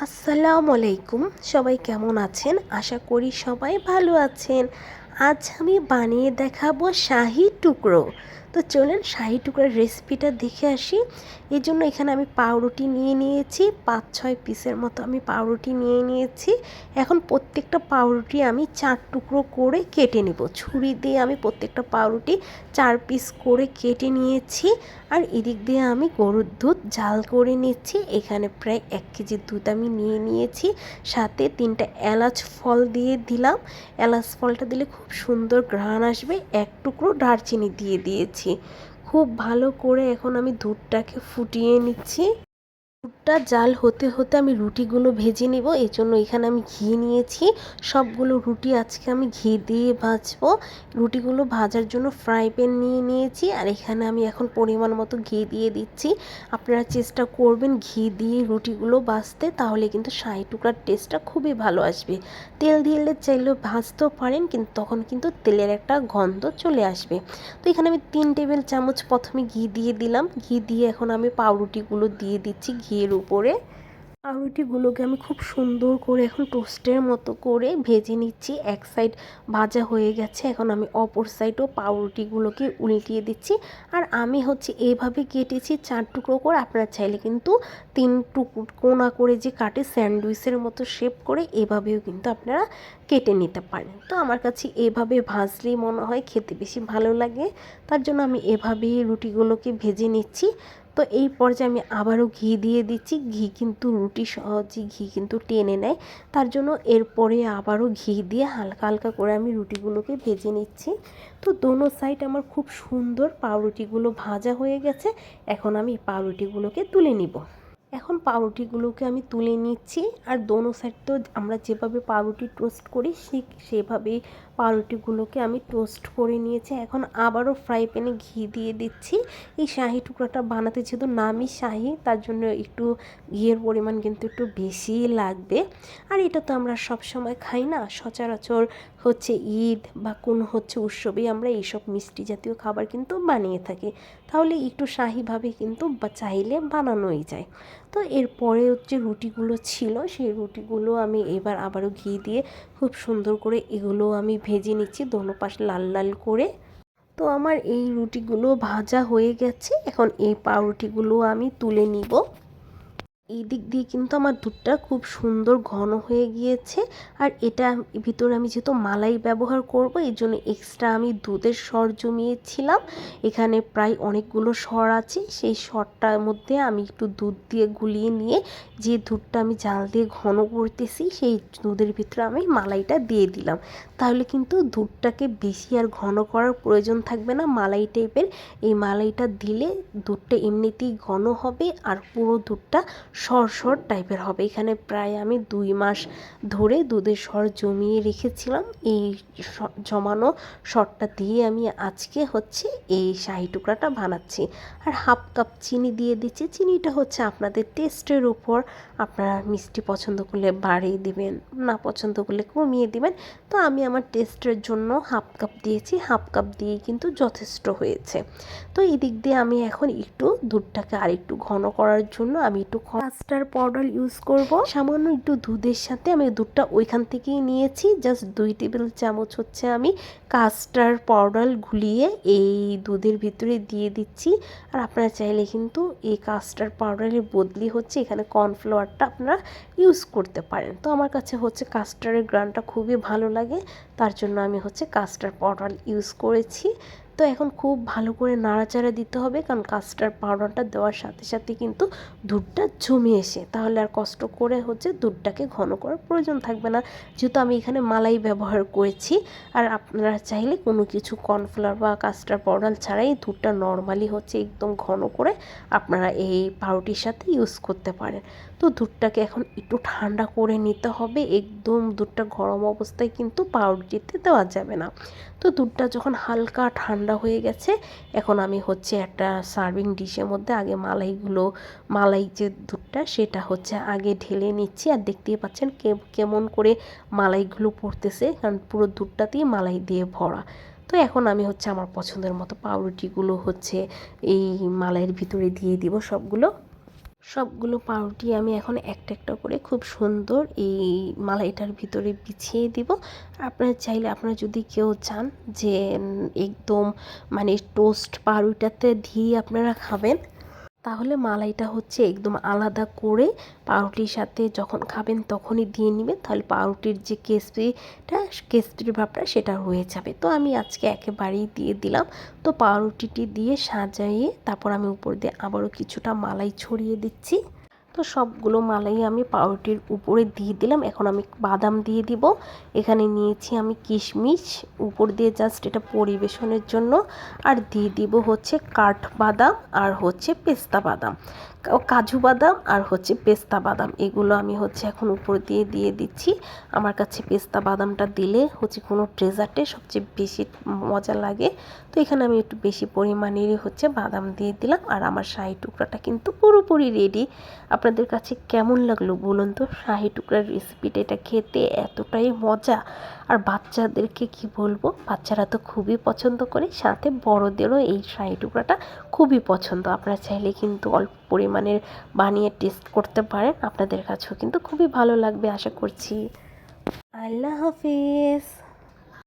আসসালামু আলাইকুম। সবাই কেমন আছেন? আশা করি সবাই ভালো আছেন। আজ আমি বানিয়ে দেখাবো শাহি টুকরো। তো চলুন শাহি টুকরার রেসিপিটা দেখে আসি। এই জন্য এখানে আমি পাউরুটি নিয়ে নিয়েছি, 5-6 পিসের মতো আমি পাউরুটি নিয়ে নিয়েছি। এখন প্রত্যেকটা পাউরুটি আমি 4 টুকরো করে কেটে নেব। ছুরি দিয়ে আমি প্রত্যেকটা পাউরুটি 4 পিস করে কেটে নিয়েছি। আর এদিক দিয়ে আমি গরুর দুধ জাল করে নিচ্ছি। এখানে প্রায় 1 কেজি দুধ আমি নিয়ে নিয়েছি, সাথে 3টা এলাচ ফল দিয়ে দিলাম। এলাচ ফলটা দিলে খুব সুন্দর ঘ্রাণ আসবে। 1 টুকরো দারচিনি দিয়ে দিয়েছি। খুব ভালো করে এখন আমি দুধটাকে ফুটিয়ে নিচ্ছি। দুধটা জাল হতে হতে আমি রুটিগুলো ভেজে নিব। এই জন্য এখানে আমি ঘি নিয়েছি। সবগুলো রুটি আজকে আমি ঘি দিয়ে ভাজবো। রুটিগুলো ভাজার জন্য ফ্রাই প্যান নিয়ে নিয়েছি, আর এখানে আমি এখন পরিমাণ মতো ঘি দিয়ে দিচ্ছি। আপনারা চেষ্টা করবেন ঘি দিয়ে রুটিগুলো ভাজতে, তাহলে কিন্তু শাহি টুকরার টেস্টটা খুবই ভালো আসবে। তেল দিলে চাইলেও ভাজতেও পারেন, কিন্তু তখন কিন্তু তেলের একটা গন্ধ চলে আসবে। তো এখানে আমি 3 টেবিল চামচ প্রথমে ঘি দিয়ে দিলাম। ঘি দিয়ে এখন আমি পাউরুটিগুলো দিয়ে দিচ্ছি ঘিয়ের উপরে। পাউরুটিগুলোকে আমি খুব সুন্দর করে এখন টোস্টের মতো করে ভেজে নিচ্ছি। এক সাইড ভাজা হয়ে গেছে, এখন আমি অপর সাইডও পাউরুটিগুলোকে উল্টিয়ে দিচ্ছি। আর আমি এইভাবে কেটেছি 4 টুকরো করে। আপনারা চাইলে কিন্তু 3 টুকরো কোনা করে যে কাটে স্যান্ডউইচের মতো শেপ করে, এভাবেও কিন্তু আপনারা কেটে নিতে পারেন। তো আমার কাছে এভাবে ভাজলেই মনে হয় খেতে বেশি ভালো লাগে, তার জন্য আমি এভাবেই রুটিগুলোকে ভেজে নিচ্ছি। তো এই পর্যায়ে আমি আবারও ঘি দিয়ে দিচ্ছি। ঘি কিন্তু রুটি সহজেই ঘি কিন্তু টেনে নেয়, তার জন্য এরপরে আবারও ঘি দিয়ে হালকা হালকা করে আমি রুটিগুলোকে ভেজে নিচ্ছি। তো দোনো সাইড আমার খুব সুন্দর পাউরুটিগুলো ভাজা হয়ে গেছে। এখন আমি পাউরুটিগুলোকে তুলে নিব। এখন পাউরুটিগুলোকে আমি তুলে নিচ্ছি। আর দোনো সাইড তো আমরা যেভাবে পাউরুটি টোস্ট করি সেভাবেই পাউরুটিগুলোকে আমি টোস্ট করে নিয়েছি। এখন আবারও ফ্রাই প্যানে ঘি দিয়ে দিচ্ছি। এই শাহি টুকরাটা বানাতে যেহেতু নামই শাহি, তার জন্য একটু ঘিয়ের পরিমাণ কিন্তু একটু বেশিই লাগবে। আর এটা তো আমরা সব সময় খাই না, সচরাচর ঈদ বা কোনো উৎসবেই আমরা এইসব মিষ্টি জাতীয় খাবার কিন্তু বানিয়ে থাকি। তাহলে একটু শাহিভাবে কিন্তু চাইলে বানানোই যায়। তো এরপরে রুটিগুলো ছিল, সেই রুটিগুলো আমি এবার আবারও ঘি দিয়ে খুব সুন্দর করে এগুলো আমি ভেজে নিচ্ছি দোনো পাশ লাল লাল করে। তো আমার এই রুটিগুলো ভাজা হয়ে গেছে। এখন এই পাউরুটিগুলো আমি তুলে নিব। এই দিক দিয়ে কিন্তু আমার দুধটা খুব সুন্দর ঘন হয়ে গিয়েছে। আর এটা ভিতরে আমি যেহেতু মালাই ব্যবহার করব, এই জন্য এক্সট্রা আমি দুধের সর জমিয়েছিলাম। এখানে প্রায় অনেকগুলো সর আছে, সেই সরটার মধ্যে আমি একটু দুধ দিয়ে গুলিয়ে নিয়ে যে দুধটা আমি জাল দিয়ে ঘন করতেছি, সেই দুধের ভিতরে আমি মালাইটা দিয়ে দিলাম। তাহলে কিন্তু দুধটাকে বেশি আর ঘন করার প্রয়োজন থাকবে না। মালাই টাইপের এই মালাইটা দিলে দুধটা এমনিতেই ঘন হবে, আর পুরো দুধটা সর টাইপের হবে। এখানে প্রায় আমি 2 মাস ধরে দুধের সর জমিয়ে রেখেছিলাম। এই জমানো সরটা দিয়ে আমি আজকে এই শাহি টুকরাটা বানাচ্ছি। আর হাফ কাপ চিনি দিয়ে দিচ্ছি। চিনিটা আপনাদের টেস্টের উপর, আপনারা মিষ্টি পছন্দ করলে বাড়িয়ে দিবেন, না পছন্দ করলে কমিয়ে দিবেন। তো আমি আমার টেস্টের জন্য হাফ কাপ দিয়েছি। হাফ কাপ দিয়েই কিন্তু যথেষ্ট হয়েছে। তো এই দিক দিয়ে আমি এখন একটু দুধটাকে আর একটু ঘন করার জন্য আমি একটু কাস্টার্ড পাউডার ইউজ করব। সামান্য একটু দুধের সাথে আমি দুধটা ওইখান থেকেই নিয়েছি। জাস্ট 2 টেবিল চামচ আমি কাস্টার্ড পাউডার গুলিয়ে এই দুধের ভিতরে দিয়ে দিচ্ছি। আর আপনারা চাইলে কিন্তু এই কাস্টার্ড পাউডারের বদলি এখানে কর্নফ্লাওয়ারটা আপনারা ইউজ করতে পারেন। তো আমার কাছে কাস্টার্ডের গ্রানটা খুবই ভালো লাগে, তার জন্য আমি কাস্টার্ড পাউডার ইউজ করেছি। তো এখন খুব ভালো করে নাড়াচাড়া দিতে হবে, কারণ কাস্টার্ড পাউডারটা দেওয়ার সাথে সাথে কিন্তু দুধটা জমে এসে, তাহলে আর কষ্ট করে দুধটাকে ঘন করার প্রয়োজন থাকবে না, যেহেতু আমি এখানে মালাই ব্যবহার করেছি। আর আপনারা চাইলে কোনো কিছু কর্নফ্লাওয়ার বা কাস্টার্ড পাউডার ছাড়াই দুধটা নর্মালি একদম ঘন করে আপনারা এই পাউরুটির সাথে ইউজ করতে পারেন। তো দুধটাকে এখন একটু ঠান্ডা করে নিতে হবে। একদম দুধটা গরম অবস্থায় কিন্তু পাউরুটিতে দেওয়া যাবে না। তো দুধটা যখন হালকা ঠান্ডা হয়ে গেছে, এখন আমি একটা সার্ভিং ডিশের মধ্যে আগে মালাই যে দুধটা সেটা আগে ঢেলে নিচ্ছি। আর দেখতেই পাচ্ছেন কেমন করে মালাইগুলো পড়তেছে, কারণ পুরো দুধটাতেই মালাই দিয়ে ভরা। তো এখন আমি আমার পছন্দের মতো পাউরুটিগুলো এই মালাইয়ের ভিতরে দিয়ে দিব। সবগুলো পাউরুটি আমি এখন একটা একটা করে খুব সুন্দর এই মালাইটার ভিতরে বিছিয়ে দিব। আপনারা চাইলে, আপনারা যদি কেউ চান যে একদম মানে টোস্ট পাউরুটিটাতে দিয়ে আপনারা খাবেন, তাহলে মালাইটা হচ্ছে একদম আলাদা করে পাউরুটির সাথে যখন খাবেন তখনই দিয়ে নেবেন, তাহলে পাউরুটির যে ক্রিসপির ভাবটা সেটা হয়ে যাবে। তো আমি আজকে একেবারেই দিয়ে দিলাম। তো পাউরুটিটি দিয়ে সাজিয়ে তারপর আমি উপর দিয়ে আবারও কিছুটা মালাই ছড়িয়ে দিচ্ছি। তো সবগুলো মালাই আমি পাউরুটির উপরে দিয়ে দিলাম। এখন আমি বাদাম দিয়ে দিব। এখানে নিয়েছি আমি কিশমিশ উপর দিয়ে জাস্ট এটা পরিবেশনের জন্য, আর দিয়ে দিব হচ্ছে কাঠবাদাম আর হচ্ছে পেস্তা বাদাম, কাজু বাদাম আর হচ্ছে পেস্তা বাদাম, এগুলো আমি হচ্ছে এখন উপর দিয়ে দিয়ে দিচ্ছি। আমার কাছে পেস্তা বাদামটা দিলে হচ্ছে কোনো ডেজার্টে সবচেয়ে বেশি মজা লাগে। তো এখানে আমি একটু বেশি পরিমাণেরই হচ্ছে বাদাম দিয়ে দিলাম। আর আমার শাহি টুকরাটা কিন্তু পুরোপুরি রেডি। আপনাদের কাছে কেমন লাগলো বলুন তো শাহি টুকরার রেসিপিটা? এটা খেতে এতটাই মজা, আর বাচ্চাদেরকে কি বলবো, বাচ্চারা তো খুবই পছন্দ করে, সাথে বড়দেরও এই শাহি টুকরাটা খুবই পছন্দ। আপনারা চাইলে কিন্তু অল্প পরিমাণের বানিয়ে টেস্ট করতে পারেন, আপনাদের কাছেও কিন্তু খুবই ভালো লাগবে আশা করছি। আল্লাহ হাফিজ।